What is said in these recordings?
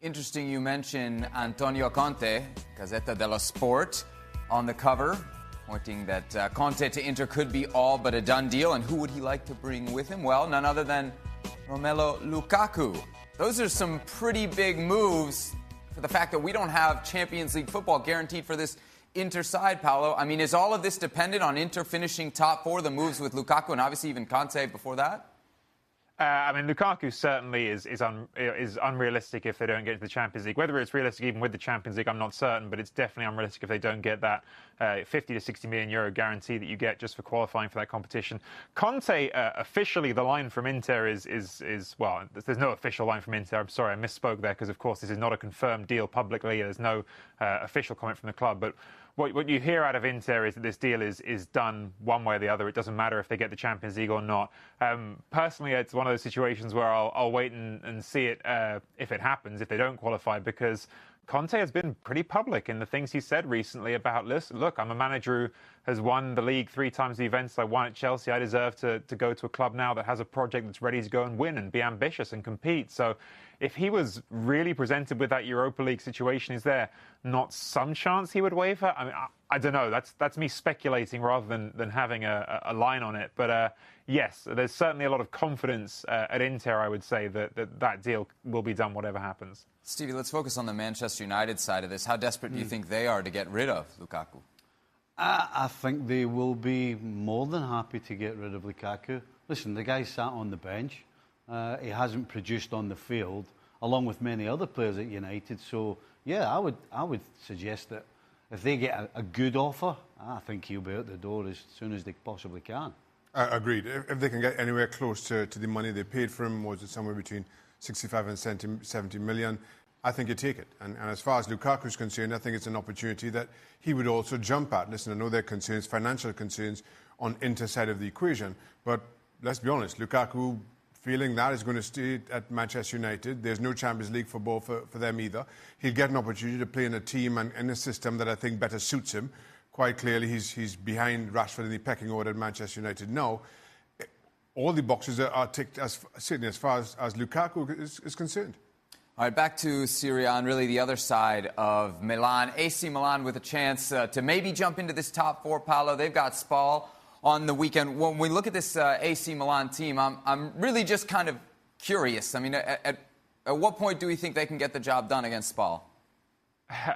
Interesting you mention Antonio Conte, Gazzetta dello Sport, on the cover, pointing that Conte to Inter could be all but a done deal. And who would he like to bring with him? Well, none other than Romelu Lukaku. Those are some pretty big moves for the fact that we don't have Champions League football guaranteed for this Inter side, Paolo. I mean, is all of this dependent on Inter finishing top four, the moves with Lukaku and obviously even Conte before that? I mean, Lukaku certainly is unrealistic if they don't get into the Champions League. Whether it's realistic even with the Champions League, I'm not certain, but it's definitely unrealistic if they don't get that 50 to 60 million euro guarantee that you get just for qualifying for that competition. Conte, officially, the line from Inter is well, there's no official line from Inter. I'm sorry, I misspoke there because, of course, this is not a confirmed deal publicly. There's no official comment from the club, but what you hear out of Inter is that this deal is done one way or the other. It doesn't matter if they get the Champions League or not. Personally, it's one of those situations where I'll wait and see it if it happens, if they don't qualify, because Conte has been pretty public in the things he said recently about, listen, look, I'm a manager who has won the league 3 times the events I won at Chelsea. I deserve to go to a club now that has a project that's ready to go and win and be ambitious and compete. So if he was really presented with that Europa League situation, is there not some chance he would waver? I mean, I don't know. That's me speculating rather than having a line on it. But yes, there's certainly a lot of confidence at Inter, I would say, that deal will be done whatever happens. Stevie, let's focus on the Manchester United side of this. How desperate do you think they are to get rid of Lukaku? I think they will be more than happy to get rid of Lukaku. Listen, the guy sat on the bench. He hasn't produced on the field, along with many other players at United. So, yeah, I would suggest that if they get a good offer, I think he'll be out the door as soon as they possibly can. Agreed. If they can get anywhere close to the money they paid for him, was it somewhere between 65 and 70 million, I think you take it. And as far as Lukaku is concerned, I think it's an opportunity that he would also jump at. Listen, I know there are concerns, financial concerns on Inter side of the equation, but let's be honest, Lukaku feeling that is going to stay at Manchester United. There's no Champions League football for them either. He'll get an opportunity to play in a team and in a system that I think better suits him. Quite clearly, he's behind Rashford in the pecking order at Manchester United now. All the boxes are ticked, certainly as far as Lukaku is concerned. All right, back to Serie A and really the other side of Milan. AC Milan with a chance to maybe jump into this top 4, Paolo. They've got Spal on the weekend. When we look at this AC Milan team, I'm really just kind of curious. I mean, at what point do we think they can get the job done against Spal?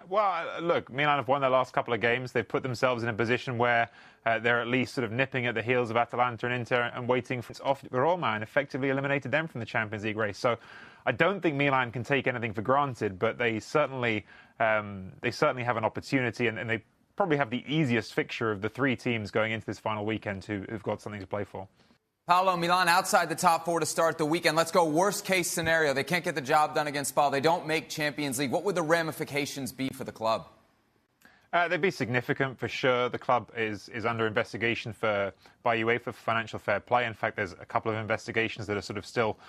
Well, look, Milan have won their last couple of games. They've put themselves in a position where they're at least sort of nipping at the heels of Atalanta and Inter and waiting for off Roma and effectively eliminated them from the Champions League race. So I don't think Milan can take anything for granted, but they certainly have an opportunity and they probably have the easiest fixture of the 3 teams going into this final weekend who've got something to play for. Paolo, Milan outside the top 4 to start the weekend. Let's go worst case scenario. They can't get the job done against Spal. They don't make Champions League. What would the ramifications be for the club? They'd be significant for sure. The club is under investigation by UEFA for financial fair play. In fact, there's a couple of investigations that are sort of still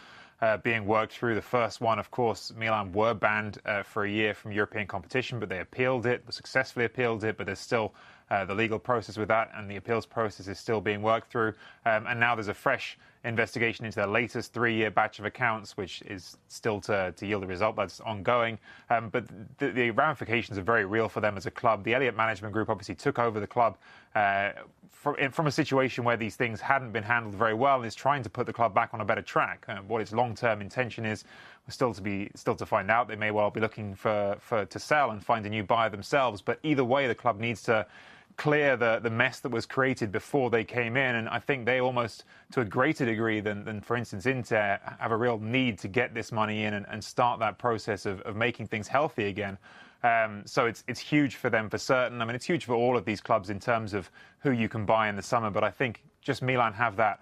being worked through. The first one, of course, Milan were banned for a year from European competition, but they appealed it, successfully appealed it, but there's still the legal process with that, and the appeals process is still being worked through. And now there's a fresh investigation into their latest 3-year batch of accounts, which is still to yield a result that's ongoing. But the ramifications are very real for them as a club. The Elliott Management Group obviously took over the club from a situation where these things hadn't been handled very well and is trying to put the club back on a better track. What its long-term intention is still to find out. They may well be looking to sell and find a new buyer themselves. But either way, the club needs to clear the mess that was created before they came in. And I think they almost, to a greater degree than for instance, Inter, have a real need to get this money in and start that process of making things healthy again. So it's huge for them for certain. I mean, it's huge for all of these clubs in terms of who you can buy in the summer. But I think just Milan have that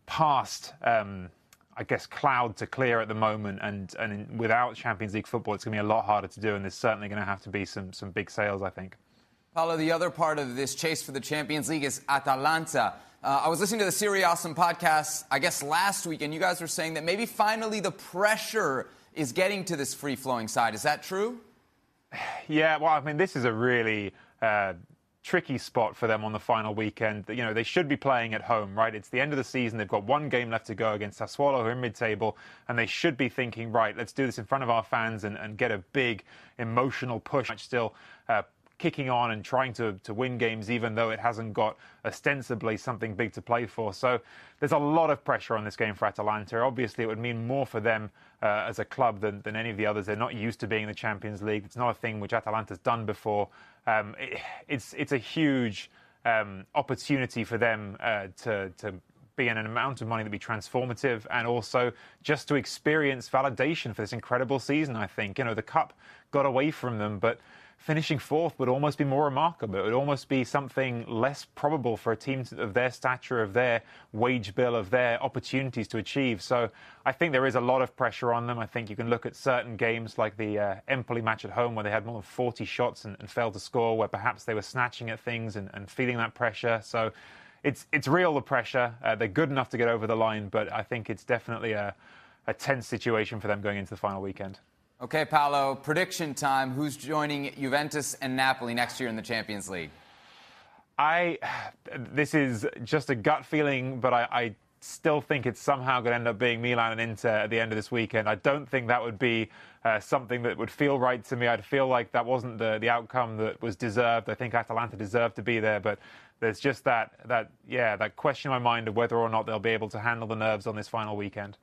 past, I guess, cloud to clear at the moment. And without Champions League football, it's going to be a lot harder to do. And there's certainly going to have to be some big sales, I think. Paolo, the other part of this chase for the Champions League is Atalanta. I was listening to the Serie Awesome podcast, I guess, last week, and you guys were saying that maybe finally the pressure is getting to this free-flowing side. Is that true? Yeah, well, I mean, this is a really tricky spot for them on the final weekend. You know, they should be playing at home, right? It's the end of the season. They've got one game left to go against Sassuolo, who are in mid-table, and they should be thinking, right, let's do this in front of our fans and get a big emotional push. Still kicking on and trying to win games, even though it hasn't got ostensibly something big to play for. So there's a lot of pressure on this game for Atalanta. Obviously, it would mean more for them as a club than any of the others. They're not used to being in the Champions League. It's not a thing which Atalanta's done before. It's a huge opportunity for them to be in an amount of money that be transformative, and also just to experience validation for this incredible season. I think, you know, the cup got away from them, but finishing fourth would almost be more remarkable. It would almost be something less probable for a team of their stature, of their wage bill, of their opportunities to achieve. So I think there is a lot of pressure on them. I think you can look at certain games like the Empoli match at home, where they had more than 40 shots and failed to score, where perhaps they were snatching at things and feeling that pressure. So it's real, the pressure. They're good enough to get over the line, but I think it's definitely a tense situation for them going into the final weekend. Okay, Paolo, prediction time. Who's joining Juventus and Napoli next year in the Champions League? This is just a gut feeling, but I still think it's somehow going to end up being Milan and Inter at the end of this weekend. I don't think that would be something that would feel right to me. I'd feel like that wasn't the outcome that was deserved. I think Atalanta deserved to be there, but there's just that question in my mind of whether or not they'll be able to handle the nerves on this final weekend.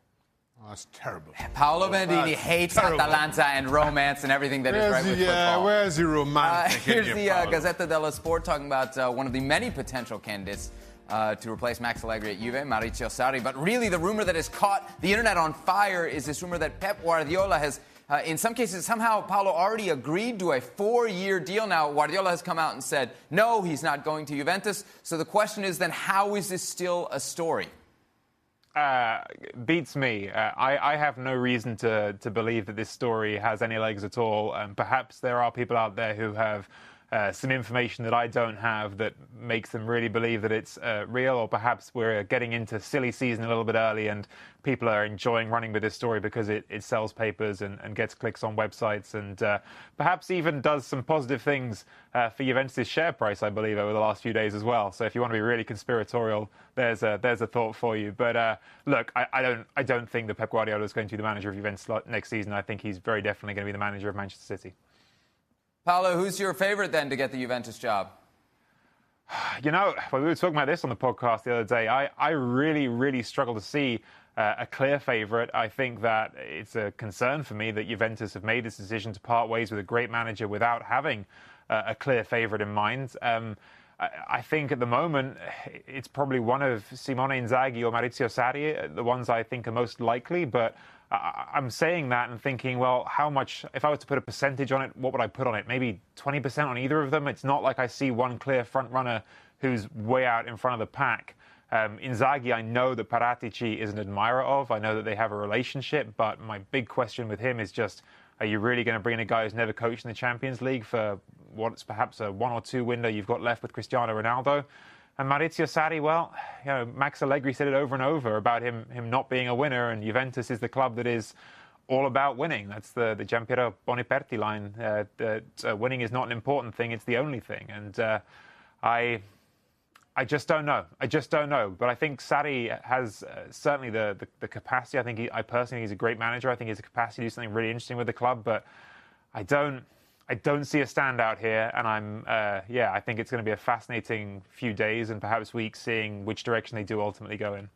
Oh, that's terrible. Paolo Bandini hates terrible. Atalanta and romance and everything that is right with football. Where's the romantic? Here's the Gazzetta dello Sport talking about one of the many potential candidates to replace Max Allegri at Juve, Maurizio Sarri. But really, the rumor that has caught the internet on fire is this rumor that Pep Guardiola has, in some cases, somehow Paolo already agreed to a 4-year deal. Now, Guardiola has come out and said, no, he's not going to Juventus. So the question is then, how is this still a story? Beats me. I have no reason to believe that this story has any legs at all. Perhaps there are people out there who have some information that I don't have that makes them really believe that it's real, or perhaps we're getting into silly season a little bit early and people are enjoying running with this story because it sells papers and gets clicks on websites, and perhaps even does some positive things for Juventus' share price, I believe, over the last few days as well. So if you want to be really conspiratorial, there's a thought for you. But look, I don't think that Pep Guardiola is going to be the manager of Juventus next season. I think he's very definitely going to be the manager of Manchester City. Paolo, who's your favorite then to get the Juventus job? You know, we were talking about this on the podcast the other day. I really, really struggle to see a clear favourite. I think that it's a concern for me that Juventus have made this decision to part ways with a great manager without having a clear favourite in mind. I think at the moment it's probably one of Simone Inzaghi or Maurizio Sarri, the ones I think are most likely, but I'm saying that and thinking, well, how much, if I was to put a percentage on it, what would I put on it? Maybe 20% on either of them. It's not like I see one clear front runner who's way out in front of the pack. Inzaghi, I know that Paratici is an admirer of. I know that they have a relationship, but my big question with him is just, are you really going to bring in a guy who's never coached in the Champions League for what's perhaps a 1 or 2 window you've got left with Cristiano Ronaldo? And Maurizio Sarri, well, you know, Max Allegri said it over and over about him not being a winner, and Juventus is the club that is all about winning. That's the Giampiero Boniperti line, that winning is not an important thing, it's the only thing. And I just don't know. I just don't know. But I think Sarri has certainly the capacity. I personally think he's a great manager. I think he has the capacity to do something really interesting with the club, but I don't see a standout here, and I think it's going to be a fascinating few days and perhaps weeks seeing which direction they do ultimately go in.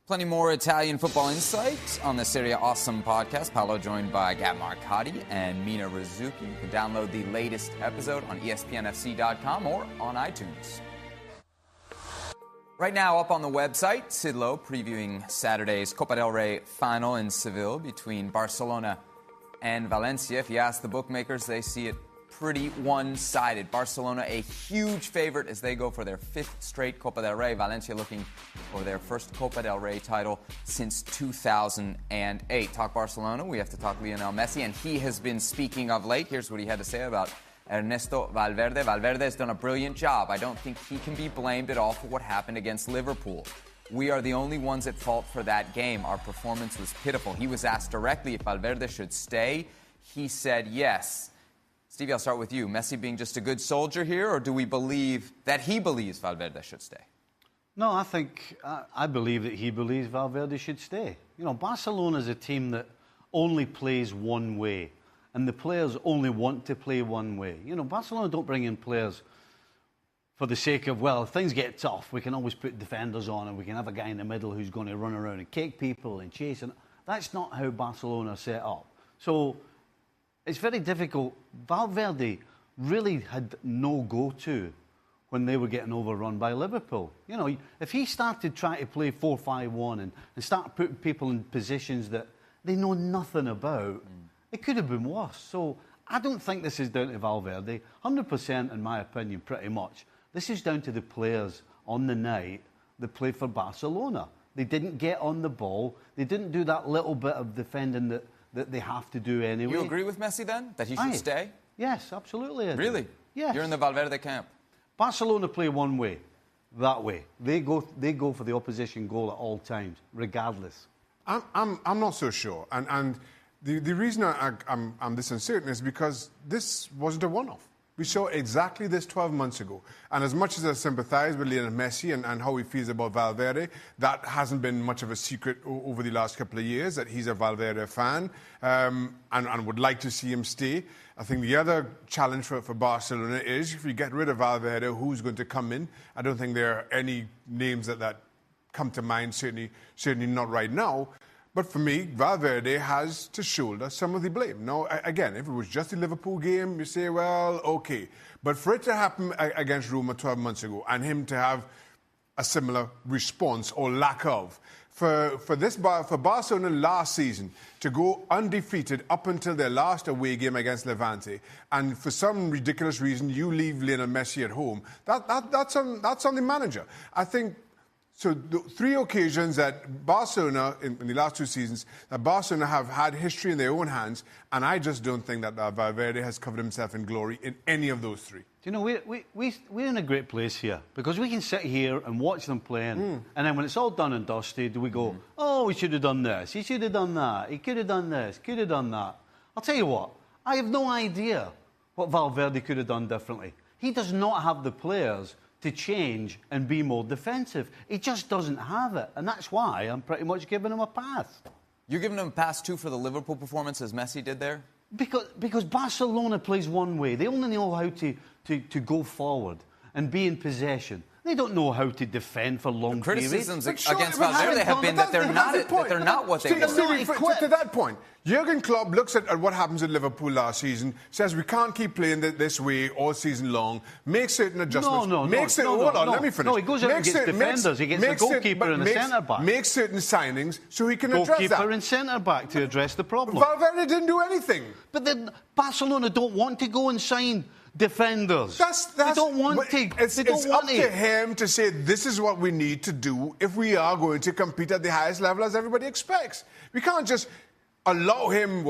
Plenty more Italian football insight on the Serie A Awesome podcast. Paolo joined by Gab Marcotti and Mina Rizuki. You can download the latest episode on ESPNFC.com or on iTunes. Right now, up on the website, Sid Lowe previewing Saturday's Copa del Rey final in Seville between Barcelona and Valencia. If you ask the bookmakers, they see it pretty one-sided. Barcelona a huge favorite as they go for their 5th straight Copa del Rey. Valencia looking for their first Copa del Rey title since 2008. Talk Barcelona, we have to talk Lionel Messi, and he has been speaking of late. Here's what he had to say about Ernesto Valverde. Valverde has done a brilliant job. I don't think he can be blamed at all for what happened against Liverpool. We are the only ones at fault for that game. Our performance was pitiful. He was asked directly if Valverde should stay. He said yes. Stevie, I'll start with you. Messi being just a good soldier here, or do we believe that he believes Valverde should stay? No, I believe that he believes Valverde should stay. You know, Barcelona is a team that only plays one way, and the players only want to play one way. You know, Barcelona don't bring in players for the sake of, well, if things get tough, we can always put defenders on and we can have a guy in the middle who's going to run around and kick people and chase. And that's not how Barcelona are set up. So it's very difficult. Valverde really had no go-to when they were getting overrun by Liverpool. You know, if he started trying to play 4-5-1 and start putting people in positions that they know nothing about, it could have been worse. So I don't think this is down to Valverde. 100%, in my opinion, pretty much. This is down to the players on the night that played for Barcelona. They didn't get on the ball. They didn't do that little bit of defending that they have to do anyway. You agree with Messi then, that he should stay? Yes, absolutely. I do. Really? Yes. You're in the Valverde camp? Barcelona play one way, that way. They go for the opposition goal at all times, regardless. I'm not so sure. And the reason I'm this uncertain is because this wasn't a one-off. We saw exactly this 12 months ago. And as much as I sympathise with Lionel Messi and how he feels about Valverde, that hasn't been much of a secret over the last couple of years, that he's a Valverde fan and would like to see him stay. I think the other challenge for Barcelona is if you get rid of Valverde, who's going to come in? I don't think there are any names that come to mind, certainly not right now. But for me, Valverde has to shoulder some of the blame. Now, again, if it was just a Liverpool game, you say, well, okay. But for it to happen against Roma 12 months ago and him to have a similar response or lack of, for Barcelona last season to go undefeated up until their last away game against Levante, and for some ridiculous reason you leave Lionel Messi at home, that's on the manager. I think. So the 3 occasions that Barcelona, in the last 2 seasons, that Barcelona have had history in their own hands, and I just don't think that Valverde has covered himself in glory in any of those 3. Do you know, we're in a great place here, because we can sit here and watch them playing, and then when it's all done and dusted, we go, oh, we should have done this, he should have done that, he could have done this, could have done that. I'll tell you what, I have no idea what Valverde could have done differently. He does not have the players to change and be more defensive. He just doesn't have it. And that's why I'm pretty much giving him a pass. You're giving him a pass, too, for the Liverpool performance, as Messi did there? Because Barcelona plays one way. They only know how to go forward and be in possession. They don't know how to defend for long periods. Criticisms against Valverde have been that they're not what they were. To that point, Jurgen Klopp looks at what happens at Liverpool last season, says we can't keep playing this way all season long, makes certain adjustments. Let me finish. No, he goes out and gets defenders. He gets a goalkeeper and a centre-back. Makes certain signings so he can address that. Goalkeeper and centre-back to address the problem. Valverde didn't do anything. But then Barcelona don't want to go and sign defenders. They don't want to. It's up to him to say this is what we need to do if we are going to compete at the highest level as everybody expects. We can't just allow him,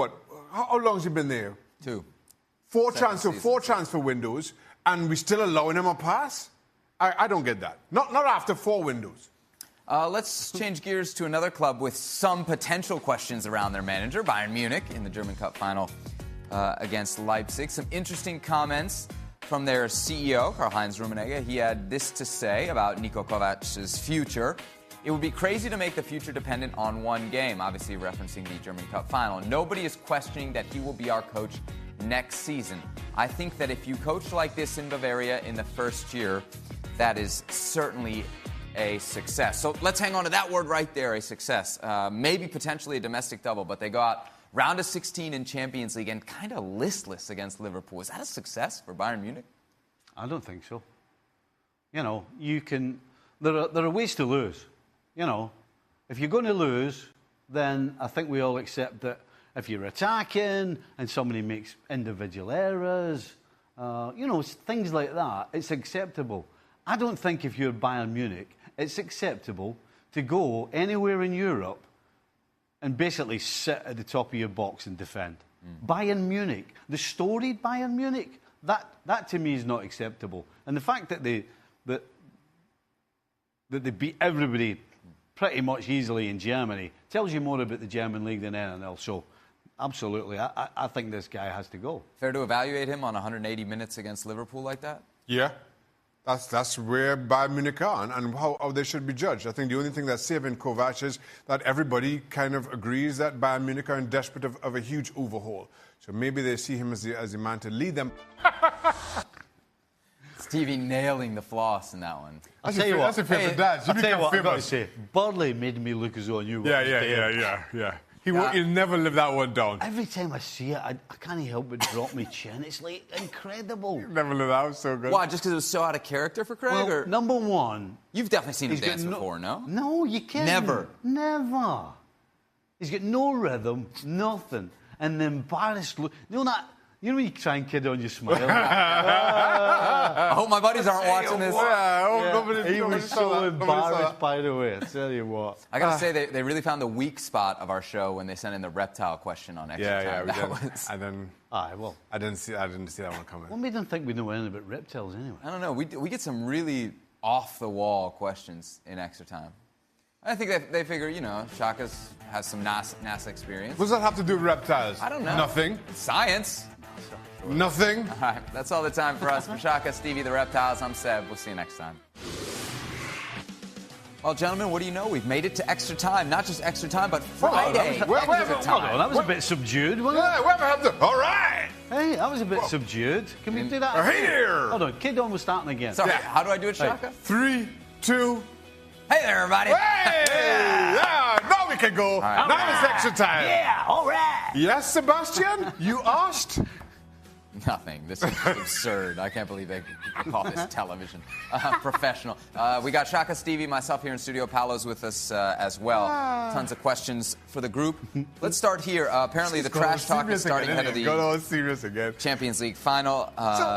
how long has he been there? 2. 4 transfer windows, and we still allowing him a pass? I don't get that. Not after 4 windows. Let's change gears to another club with some potential questions around their manager, Bayern Munich, in the German Cup final against Leipzig. Some interesting comments from their CEO, Karl-Heinz Rummenigge. He had this to say about Niko Kovac's future. It would be crazy to make the future dependent on one game, obviously referencing the German Cup final. Nobody is questioning that he will be our coach next season. I think that if you coach like this in Bavaria in the first year, that is certainly a success. So let's hang on to that word right there, a success. Maybe potentially a domestic double, but they go out round of 16 in Champions League and kind of listless against Liverpool. Is that a success for Bayern Munich? I don't think so. You know, there are ways to lose. You know, if you're going to lose, then I think we all accept that if you're attacking and somebody makes individual errors, things like that, it's acceptable. I don't think if you're Bayern Munich, it's acceptable to go anywhere in Europe and basically sit at the top of your box and defend. Bayern Munich, the storied Bayern Munich, that to me is not acceptable. And the fact that they beat everybody pretty much easily in Germany tells you more about the German league than anything else. So absolutely. I think this guy has to go. Fair to evaluate him on 180 minutes against Liverpool like that? Yeah. That's where Bayern Munich are and how they should be judged. I think the only thing that's saving Kovac is that everybody kind of agrees that Bayern Munich are in desperate of a huge overhaul. So maybe they see him as the man to lead them. Stevie nailing the floss in that one. I'll tell you what. That's a favorite dad. I'll tell you what I've got to say. Burley made me look as though I knew what I was doing. He'll never live that one down. Every time I see it, I can't help but drop my chin. It's like incredible. Never live that. So good. Why? Just because it was so out of character for Craig? Well, or? number one, You've definitely seen him he's got dance before, no? No, you can't. Never. Never. He's got no rhythm, nothing. And the embarrassed look. You know that? You know when you try and kid on your smile? I hope my buddies aren't watching this. He was so embarrassed, by the way. I tell you what. I got to say, they really found the weak spot of our show when they sent in the reptile question on extra time. We did. I didn't see that one coming. What made them think we know anything about reptiles anyway? I don't know. We get some really off-the-wall questions in extra time. I think they figure, Shaka has some NASA experience. What does that have to do with reptiles? I don't know. Nothing. Science. Nothing. All right, that's all the time for us. For Shaka, Stevie, the Reptiles, I'm Seb. We'll see you next time. Well, gentlemen, what do you know? We've made it to extra time. Not just extra time, but Friday extra time. That was a bit subdued, wasn't it? Whatever happened to... All right. Hey, that was a bit subdued. Can we do that? Hey there. Hold on, kid on, we're starting again. Sorry, how do I do it, Shaka? 3, 2... Hey there, everybody. Hey! Yeah, now we can go. Right. Now it's extra time. Yeah, all right. Yes, Sebastian? You asked? Nothing. This is absurd. I can't believe they call this television. Professional. We got Shaka, Stevie, myself here in studio. Paolo's with us as well. Tons of questions for the group. Let's start here. Apparently, the trash talk is starting ahead of the serious again. Champions League final.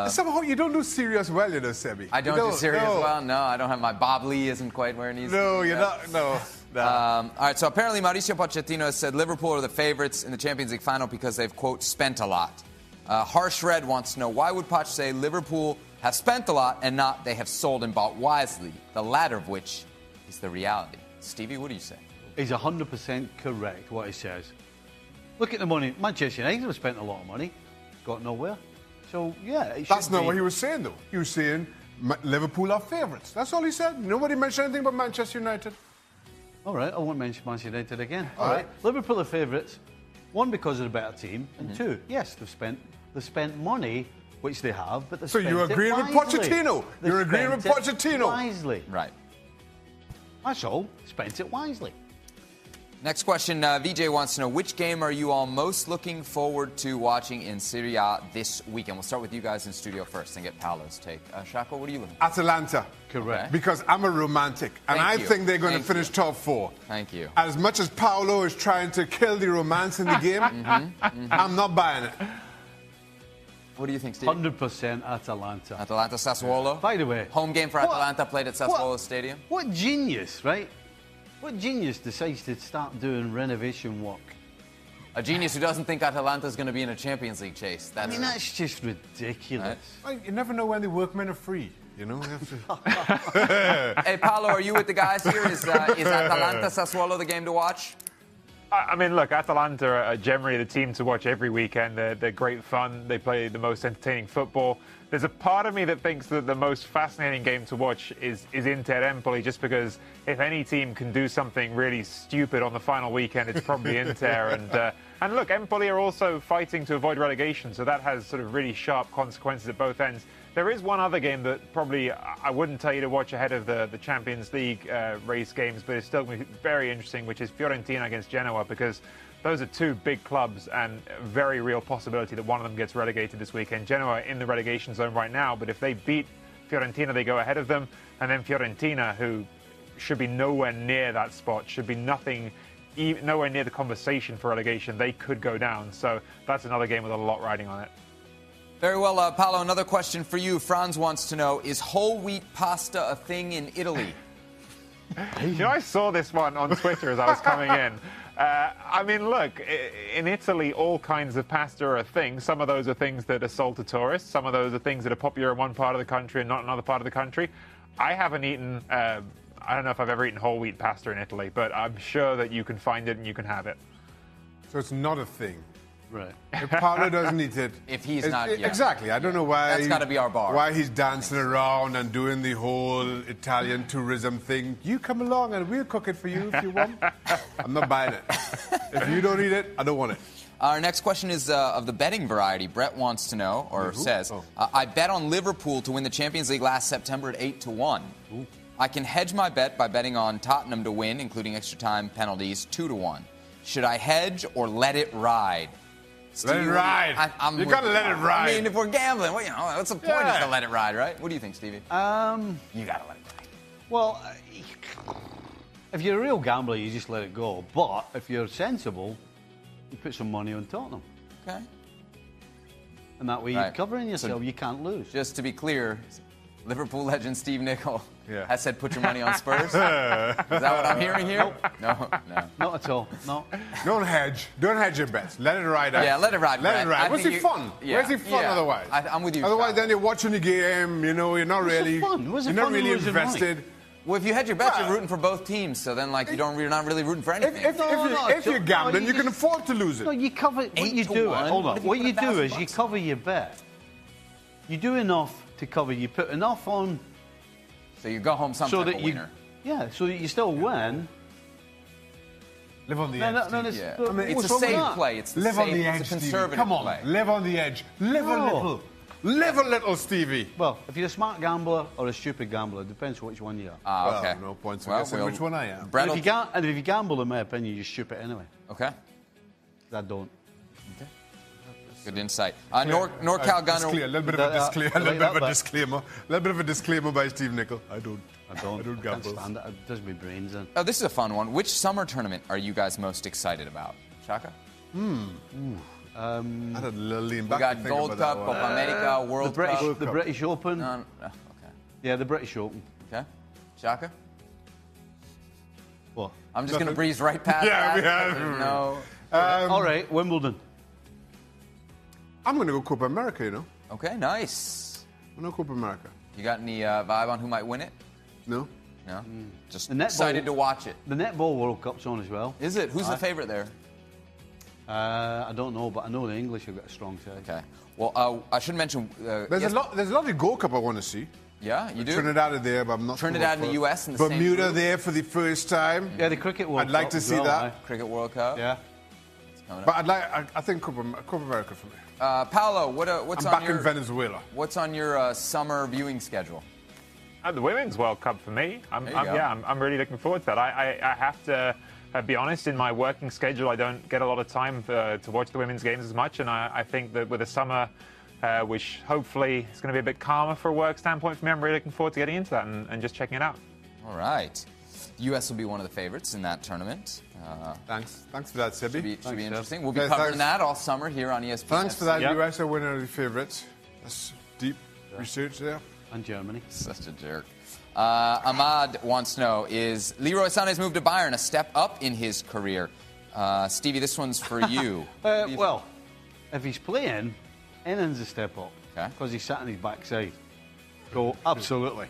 Somehow you don't do serious well, Sebi. I don't do serious well. No, I don't have my Bob Lee isn't quite where it needs to be. No, you're not. No. All right, so apparently Mauricio Pochettino has said Liverpool are the favorites in the Champions League final because they've, quote, spent a lot. Harsh Red wants to know, why would Poch say Liverpool have spent a lot and not they have sold and bought wisely, the latter of which is the reality? Stevie, what do you say? He's 100% correct what he says. Look at the money. Manchester United have spent a lot of money, got nowhere. So, yeah. That's not what he was saying, though. He was saying Liverpool are favourites. That's all he said. Nobody mentioned anything about Manchester United. All right, I won't mention Manchester United again. All right. Liverpool are favourites. One, because they're a better team, and two, yes, they've spent money, which they have, but they've spent it wisely. So you're agreeing with Pochettino? You're agreeing with Pochettino? Wisely. Right. That's all. Spent it wisely. Next question, VJ wants to know, which game are you all most looking forward to watching in Serie A this weekend? We'll start with you guys in studio first and get Paolo's take. Shaka, what are you looking for? Atalanta. Correct. Okay. Because I'm a romantic, and I think they're going to finish top 4. Thank you. As much as Paolo is trying to kill the romance in the game, I'm not buying it. What do you think, Steve? 100% Atalanta. Atalanta Sassuolo. By the way, Home game for Atalanta, played at Sassuolo Stadium. What genius, right? What genius decides to start doing renovation work? A genius who doesn't think Atalanta's going to be in a Champions League chase. That's just ridiculous. Well, you never know when the workmen are free. You know. Hey, Paolo, are you with the guys here? Is Atalanta Sassuolo the game to watch? I mean, look, Atalanta are generally the team to watch every weekend. They're great fun. They play the most entertaining football. There's a part of me that thinks that the most fascinating game to watch is Inter Empoli, just because if any team can do something really stupid on the final weekend, it's probably Inter. And look, Empoli are also fighting to avoid relegation, so that has sort of really sharp consequences at both ends. There is one other game that probably I wouldn't tell you to watch ahead of the Champions League race games, but it's still going to be very interesting, which is Fiorentina against Genoa, because those are two big clubs and a very real possibility that one of them gets relegated this weekend. Genoa are in the relegation zone right now, but if they beat Fiorentina, they go ahead of them. And then Fiorentina, who should be nowhere near that spot, should be nowhere near the conversation for relegation, they could go down. So that's another game with a lot riding on it. Very well, Paolo, another question for you. Franz wants to know, is whole wheat pasta a thing in Italy? I saw this one on Twitter as I was coming in. I mean, look, in Italy, all kinds of pasta are a thing. Some of those are things that are sold to tourists. Some of those are things that are popular in one part of the country and not another part of the country. I haven't eaten, I don't know if I've ever eaten whole wheat pasta in Italy, but I'm sure that you can find it and you can have it. So it's not a thing. Right. If Paolo doesn't eat it... If he's not... Yeah. Exactly. I don't know why... That's got to be our bar. Why he's dancing around and doing the whole Italian tourism thing. You come along and we'll cook it for you if you want. I'm not buying it. If you don't eat it, I don't want it. Our next question is of the betting variety. Brett wants to know, or says, I bet on Liverpool to win the Champions League last September at 8-1. Ooh. I can hedge my bet by betting on Tottenham to win, including extra time penalties, 2-1. Should I hedge or let it ride? Steve, let it ride. You got to let it ride. I mean, if we're gambling, well, what's the point is to let it ride, right? What do you think, Stevie? You got to let it ride. Well, if you're a real gambler, you just let it go. But if you're sensible, you put some money on Tottenham. Okay. And that way you're covering yourself. You can't lose. Just to be clear, Liverpool legend Steve Nicol has said put your money on Spurs. Is that what I'm hearing here? No. Not at all. No. Don't hedge. Don't hedge your bets. Let it ride. Yeah, let it ride. Let it ride. Where's the fun? Yeah. Where's the fun otherwise? I'm with you. Otherwise, then you're watching the game. You're not really. What's the you're not fun really in losing invested. money? Well, if you hedge your bets, you're rooting for both teams. So then, you're not really rooting for anything. If you're gambling, you can afford to lose it. No, you cover. What you do? Hold on. What you do is you cover your bet. You do enough to cover. You put enough on. So you go home some type of winner. Yeah, so that you still win. Live on the edge. It's a safe play. It's live on the edge, it's a conservative Come on, play. live on the edge. Live a little. Live a little, Stevie. Well, if you're a smart gambler or a stupid gambler, it depends which one you are. Okay. No points for guessing which one I am. And if you gamble, in my opinion, you're stupid anyway. Okay. I don't. Okay. Good insight. NorCal Gunner. A little bit of a disclaimer. A little bit of a disclaimer by Steve Nicol. I don't gamble. I can't stand it. It does my brains in. Oh, this is a fun one. Which summer tournament are you guys most excited about? Shaka? I had a little lean back. We got Gold Cup, Copa America, World Cup. The British Open. Okay. Yeah, the British Open. Okay. Shaka? What? I'm just going to breeze right past that. No. All right, Wimbledon. I'm going to go Copa America, Okay, nice. I'm going to Copa America. You got any vibe on who might win it? No. No? Just excited to watch it. The Netball World Cup's on as well. Is it? Who's the favourite there? I don't know, but I know the English have got a strong side. Okay. Well, I should mention... There's a lot of Gold Cup I want to see. Yeah, you do? Trinidad are there, but I'm not Trinidad sure. in the US and the Bermuda there for the first time. Yeah, the Cricket World Cup. I'd like to see that. Cricket World Cup. Yeah. But I think Copa America for me. Paolo, what's I'm on back your... in Venezuela. What's on your summer viewing schedule? The Women's World Cup for me. I'm really looking forward to that. I have to be honest, in my working schedule, I don't get a lot of time to watch the women's games as much, and I think that with the summer, which hopefully is going to be a bit calmer for a work standpoint for me, I'm really looking forward to getting into that and just checking it out. All right. The U.S. will be one of the favorites in that tournament. Thanks for that, Sebi. Should be interesting. We'll be covering that all summer here on ESPN. Thanks for that. U.S. are one of the favorites. That's deep research there. And Germany. Such a jerk. Ahmad wants to know, is Leroy Sané's move to Bayern a step up in his career? Stevie, this one's for you. Well, if he's playing, anything's a step up. Okay. Because he's sat on his backside. So, absolutely.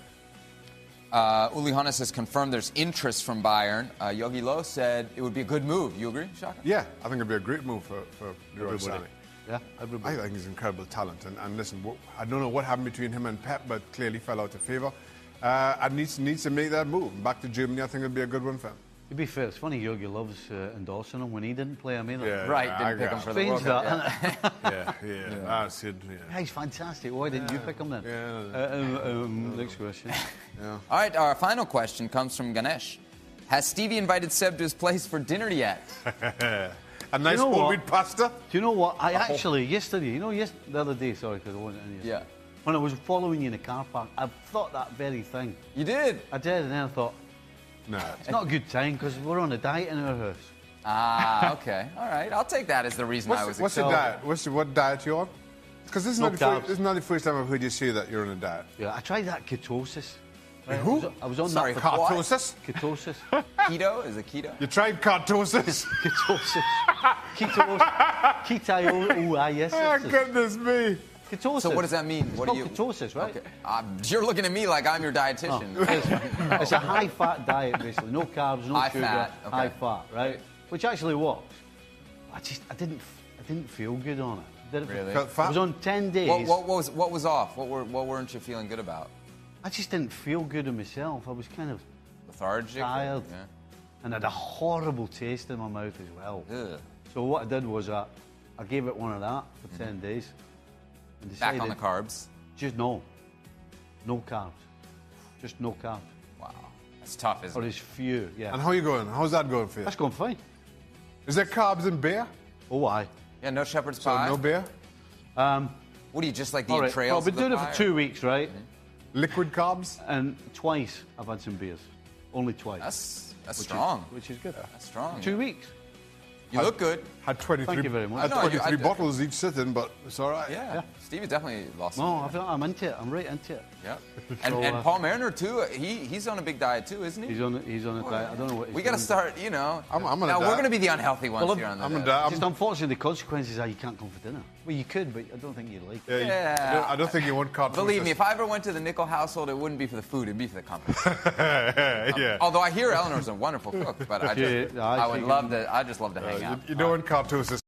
Uli Hoeneß has confirmed there's interest from Bayern. Yogi Löw said it would be a good move. You agree, Shaka? Yeah, I think it'd be a great move for Leroy Sané. Yeah, everybody. I think he's incredible talent. And listen, I don't know what happened between him and Pep, but clearly fell out of favour. And needs to make that move. Back to Germany, I think it'd be a good one for him. To be fair, it's funny Yogi loves endorsing him when he didn't play him either. Yeah, right, didn't pick him for the World Cup. Yeah, he's fantastic. Why didn't you pick him then? Next question. All right, our final question comes from Ganesh. Has Stevie invited Seb to his place for dinner yet? A nice whole wheat pasta? Do you know what? I actually, yesterday, the other day, sorry, because I wasn't in yesterday. Yeah. When I was following you in the car park, I thought that very thing. You did? I did, and then I thought, no, it's not a good time because we're on a diet in our house. Ah, okay. All right. I'll take that as the reason I was What's your diet? What diet you on? Because this is not the first time I've heard you say that you're on a diet. Yeah, I tried that ketosis. Right? Who? I was on Sorry, that for ketosis. Ketosis. Keto? Is it keto? You tried ketosis? Ketosis. Keto. Oh, goodness me. Ketosis. So what does that mean? What it's called ketosis, right? Okay. You're looking at me like I'm your dietitian. Oh, it's a high-fat diet, basically. No carbs, no high sugar, fat. Okay. high fat, right? Which actually works. I didn't didn't feel good on it. Really? I was on 10 days. What was off? What weren't you feeling good about? I just didn't feel good in myself. I was kind of Lethargic? tired. Yeah. And had a horrible taste in my mouth as well. Ugh. So what I did was I gave it one of that for 10 days. And decided, Back on the carbs? Just no carbs. Just no carbs. Wow. That's tough, isn't Or it? as few, yeah. And how are you going? How's that going for you? That's going fine. Is there carbs in beer? Oh, aye. Yeah, no shepherd's So pie? no beer? What do you just like the All right. entrails Well, of I've the been doing it pie, for or- 2 weeks, right? Liquid carbs? And twice I've had some beers. Only twice. That's which strong. Which is good. That's strong. 2 weeks. You look good. Had 23, Thank you very much. Had No, 23 I- bottles each sitting, but it's all right. Yeah. Stevie definitely lost No, some. I'm into it. I'm right into it. Yeah. So, And Paul Mariner, too, he's on a big diet, too, isn't he? He's on a diet. I don't know what he's We got to doing. start, you know. I'm on a now, we're diet. going to be the unhealthy ones Well, here on the I'm a diet. diet. Just unfortunately, the consequences are you can't come for dinner. Well, you could, but I don't think you'd like it. Yeah. I don't think you want cartoons. Believe me, if I ever went to the Nickel household, it wouldn't be for the food, it'd be for the company. yeah. Although I hear Eleanor's a wonderful cook, but I Yeah, just, I I would think- love to, I just love to hang out. You don't want cartoons.